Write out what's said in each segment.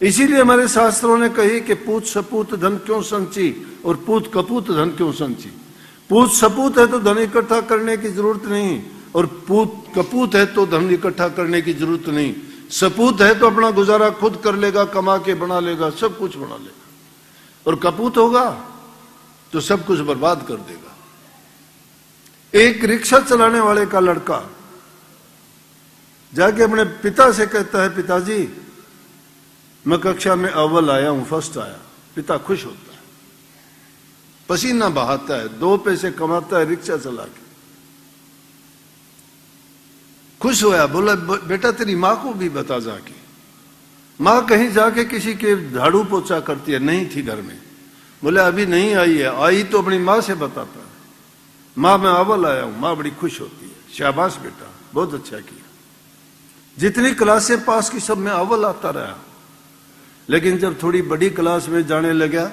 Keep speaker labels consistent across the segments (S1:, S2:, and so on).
S1: इसीलिए हमारे शास्त्रों ने कही कि पूत सपूत धन क्यों संची और पूत कपूत धन क्यों संची। पूत सपूत है तो धन इकट्ठा करने की जरूरत नहीं, और पूत कपूत है तो धन इकट्ठा करने की जरूरत नहीं। सपूत है तो अपना गुजारा खुद कर लेगा, कमा के बना लेगा, सब कुछ बना लेगा, और कपूत होगा तो सब कुछ बर्बाद कर देगा। एक रिक्शा चलाने वाले का लड़का जाके अपने पिता से कहता है, पिताजी मैं कक्षा में अव्वल आया हूं, फर्स्ट आया। पिता खुश होता है, पसीना बहाता है, 2 पैसे कमाता है रिक्शा चला के, खुश होया। बोला बेटा तेरी माँ को भी बता जाके। माँ कहीं जाके किसी के झाड़ू पोछा करती है, नहीं थी घर में। बोले अभी नहीं आई है, आई तो अपनी माँ से बताता है, माँ मैं अव्वल आया हूं। माँ बड़ी खुश होती है, शाबाश बेटा बहुत अच्छा किया। जितनी क्लासें पास की सब में अव्वल आता रहा, लेकिन जब थोड़ी बड़ी क्लास में जाने लगा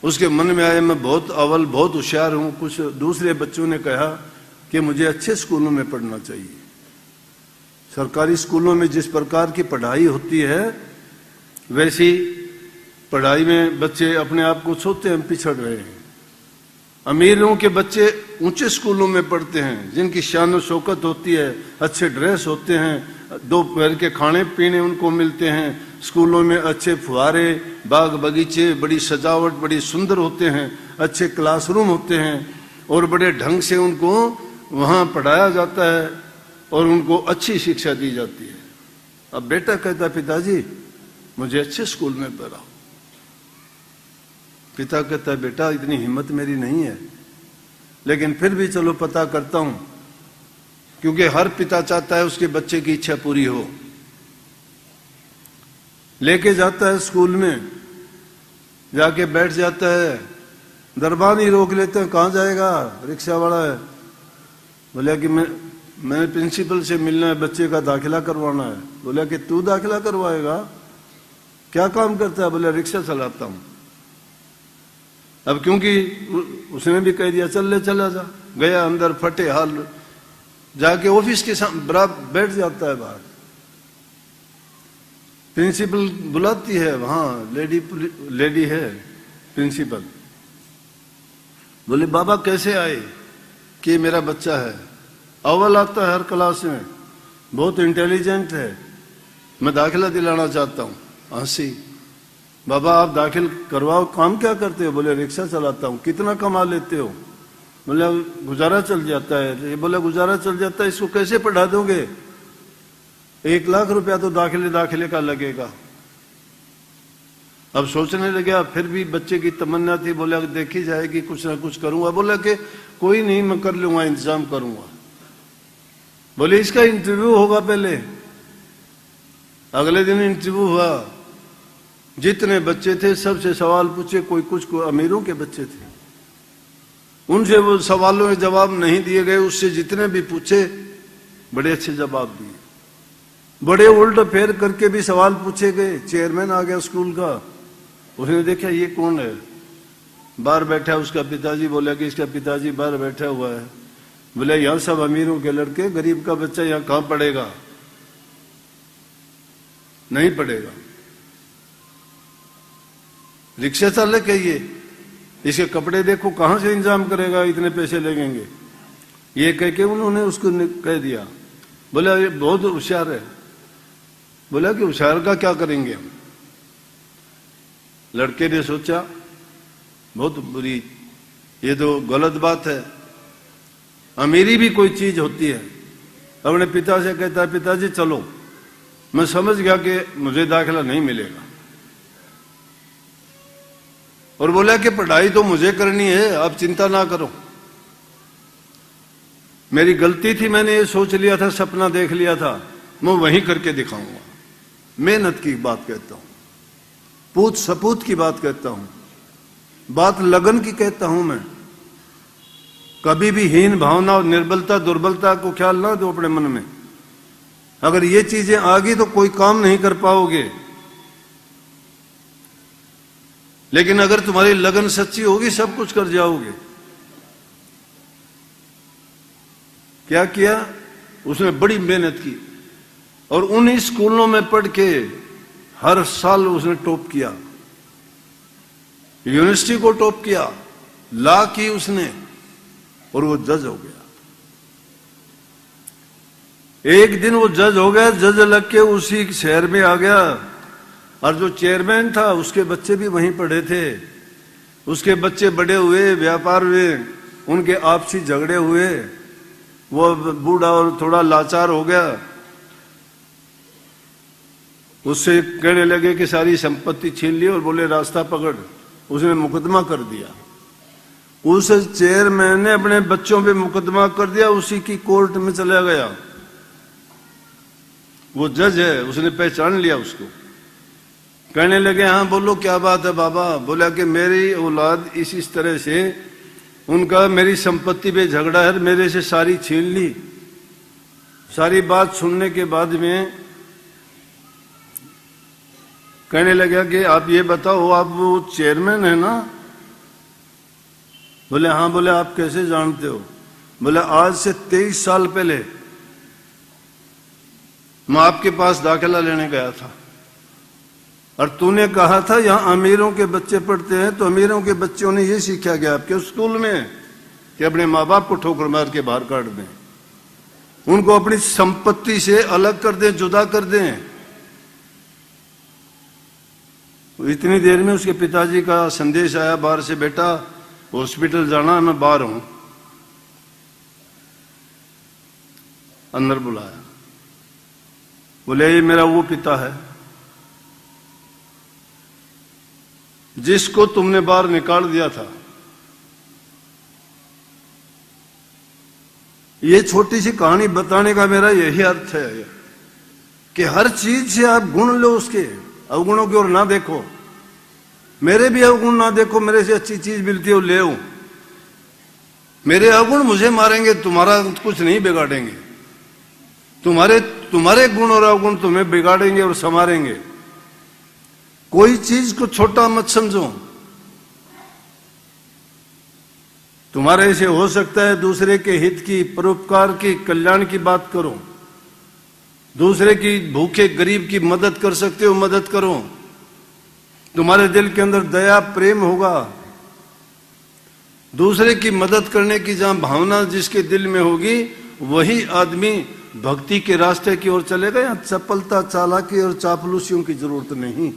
S1: उसके मन में आया मैं बहुत अव्वल बहुत होशियार हूं। कुछ दूसरे बच्चों ने कहा कि मुझे अच्छे स्कूलों में पढ़ना चाहिए। सरकारी स्कूलों में जिस प्रकार की पढ़ाई होती है वैसी पढ़ाई में बच्चे अपने आप को सोचते हैं पिछड़ रहे हैं। अमीरों के बच्चे ऊंचे स्कूलों में पढ़ते हैं जिनकी शान और शौकत होती है, अच्छे ड्रेस होते हैं, दोपहर के खाने पीने उनको मिलते हैं, स्कूलों में अच्छे फुहारे, बाग बगीचे, बड़ी सजावट, बड़ी सुंदर होते हैं, अच्छे क्लासरूम होते हैं, और बड़े ढंग से उनको वहां पढ़ाया जाता है और उनको अच्छी शिक्षा दी जाती है। अब बेटा कहता पिताजी मुझे अच्छे स्कूल में पढ़ाओ। पिता कहता है बेटा इतनी हिम्मत मेरी नहीं है, लेकिन फिर भी चलो पता करता हूं, क्योंकि हर पिता चाहता है उसके बच्चे की इच्छा पूरी हो। लेके जाता है स्कूल में, जाके बैठ जाता है, दरबान ही रोक लेते हैं, कहां जाएगा, रिक्शा वाला है। बोला कि मैंने प्रिंसिपल से मिलना है, बच्चे का दाखिला करवाना है। बोला कि तू दाखिला करवाएगा, क्या काम करता है। बोला रिक्शा चलाता हूं। अब क्योंकि उसने भी कह दिया चल ले चला जा, गया अंदर फटे हाल, जाके ऑफिस के सामने बराबर बैठ जाता है बाहर। प्रिंसिपल बुलाती है, वहां लेडी है प्रिंसिपल। बोले बाबा कैसे आए, कि मेरा बच्चा है, अव्वल आता है हर क्लास में, बहुत इंटेलिजेंट है, मैं दाखिला दिलाना चाहता हूं। हंसी। बाबा आप दाखिल करवाओ, काम क्या करते हो। बोले रिक्शा चलाता हूं। कितना कमा लेते हो। बोले गुजारा चल जाता है। बोले गुजारा चल जाता है, इसको कैसे पढ़ा दोगे। 1 लाख रुपया तो दाखिले का लगेगा। अब सोचने लगे, फिर भी बच्चे की तमन्ना थी, बोले देखी जाएगी, कुछ ना कुछ करूंगा। बोला कि कोई नहीं मैं कर लूंगा, इंतजाम करूंगा। बोले इसका इंटरव्यू होगा पहले। अगले दिन इंटरव्यू हुआ, जितने बच्चे थे सबसे सवाल पूछे, कोई अमीरों के बच्चे थे, उनसे वो सवालों के जवाब नहीं दिए गए, उससे जितने भी पूछे बड़े अच्छे जवाब दिए। बड़े उल्ट फेर करके भी सवाल पूछे गए। चेयरमैन आ गया स्कूल का, उसने देखा ये कौन है, बाहर बैठा है उसका पिताजी। बोला कि इसका पिताजी बाहर बैठा हुआ है। बोले यहां सब अमीरों के लड़के, गरीब का बच्चा यहां कहां पढ़ेगा, नहीं पढ़ेगा। रिक्शा चालक है ये, इसके कपड़े देखो कहां से इंतजाम करेगा, इतने पैसे लगेंगे। ये कह के उन्होंने उसको कह दिया। बोला ये बहुत होशियार है। बोला कि होशियार का क्या करेंगे हम। लड़के ने सोचा बहुत बुरी, ये तो गलत बात है, अमीरी भी कोई चीज होती है। अपने पिता से कहता है पिताजी चलो, मैं समझ गया कि मुझे दाखिला नहीं मिलेगा। और बोला कि पढ़ाई तो मुझे करनी है, आप चिंता ना करो, मेरी गलती थी, मैंने ये सोच लिया था, सपना देख लिया था, मैं वहीं करके दिखाऊंगा। मेहनत की बात कहता हूं, पूत सपूत की बात कहता हूं, बात लगन की कहता हूं मैं। कभी भी हीन भावना और निर्बलता दुर्बलता को ख्याल ना दो अपने मन में। अगर ये चीजें आ गई तो कोई काम नहीं कर पाओगे, लेकिन अगर तुम्हारी लगन सच्ची होगी सब कुछ कर जाओगे। क्या किया उसने, बड़ी मेहनत की, और उन्हीं स्कूलों में पढ़ के हर साल उसने टॉप किया, यूनिवर्सिटी को टॉप किया, लॉ की उसने, और वो जज हो गया। एक दिन वो जज हो गया, जज लग के उसी शहर में आ गया, और जो चेयरमैन था उसके बच्चे भी वहीं पढ़े थे। उसके बच्चे बड़े हुए, व्यापार हुए, उनके आपसी झगड़े हुए, वो बूढ़ा और थोड़ा लाचार हो गया। उससे कहने लगे कि सारी संपत्ति छीन ली, और बोले रास्ता पकड़। उसने मुकदमा कर दिया। उस चेयरमैन ने अपने बच्चों पे मुकदमा कर दिया, उसी की कोर्ट में चला गया। वो जज है, उसने पहचान लिया उसको। कहने लगे हाँ बोलो क्या बात है बाबा। बोला कि मेरी औलाद इस तरह से, उनका मेरी संपत्ति पे झगड़ा है, मेरे से सारी छीन ली। सारी बात सुनने के बाद में कहने लगा कि आप ये बताओ, आप वो चेयरमैन है ना? बोले हाँ। बोले आप कैसे जानते हो? बोले आज से 23 साल पहले मैं आपके पास दाखिला लेने गया था, और तूने कहा था यहां अमीरों के बच्चे पढ़ते हैं, तो अमीरों के बच्चों ने ये सीखा गया आपके स्कूल में कि अपने माँ बाप को ठोकर मार के बाहर काट दें, उनको अपनी संपत्ति से अलग कर दें, जुदा कर दें। इतनी देर में उसके पिताजी का संदेश आया बाहर से, बेटा हॉस्पिटल जाना, मैं बाहर हूं। अंदर बुलाया। बोले ये मेरा वो पिता है जिसको तुमने बाहर निकाल दिया था। ये छोटी सी कहानी बताने का मेरा यही अर्थ है कि हर चीज से आप गुण लो, उसके अवगुणों की ओर ना देखो। मेरे भी अवगुण ना देखो, मेरे से अच्छी चीज मिलती है वो ले। मेरे अवगुण मुझे मारेंगे, तुम्हारा कुछ नहीं बिगाड़ेंगे। तुम्हारे गुण और अवगुण तुम्हें बिगाड़ेंगे और संवारेंगे। कोई चीज को छोटा मत समझो। तुम्हारे से हो सकता है दूसरे के हित की, परोपकार की, कल्याण की बात करो। दूसरे की भूखे गरीब की मदद कर सकते हो, मदद करो। तुम्हारे दिल के अंदर दया प्रेम होगा। दूसरे की मदद करने की जहां भावना जिसके दिल में होगी, वही आदमी भक्ति के रास्ते की ओर चलेगा। यहां चपलता, चालाकी और चापलूसियों की जरूरत नहीं।